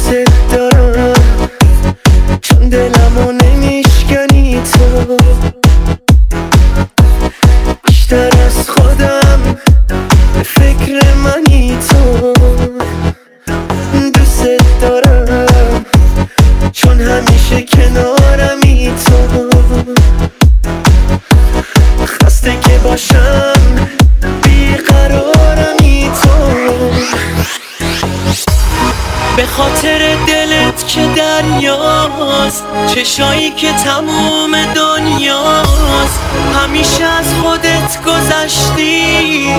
دوست دارم چون دلمو نمیشکنی تو، بیشتر از خودم به فکر منی تو. دوست دارم چون همیشه کنارمی تو، خسته که باشم بیقرارمی تو. به خاطر دلت که دریاست، چشایی که تموم دنیاست، همیشه از خودت گذشتی،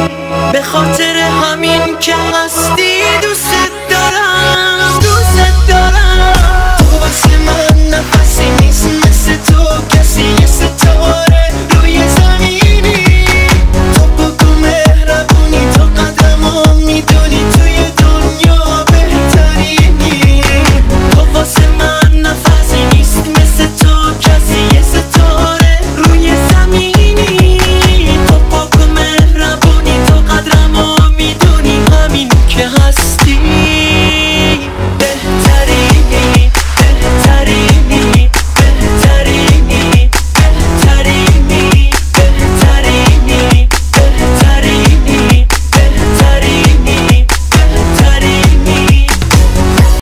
به خاطر همین که هستی دوست دارم.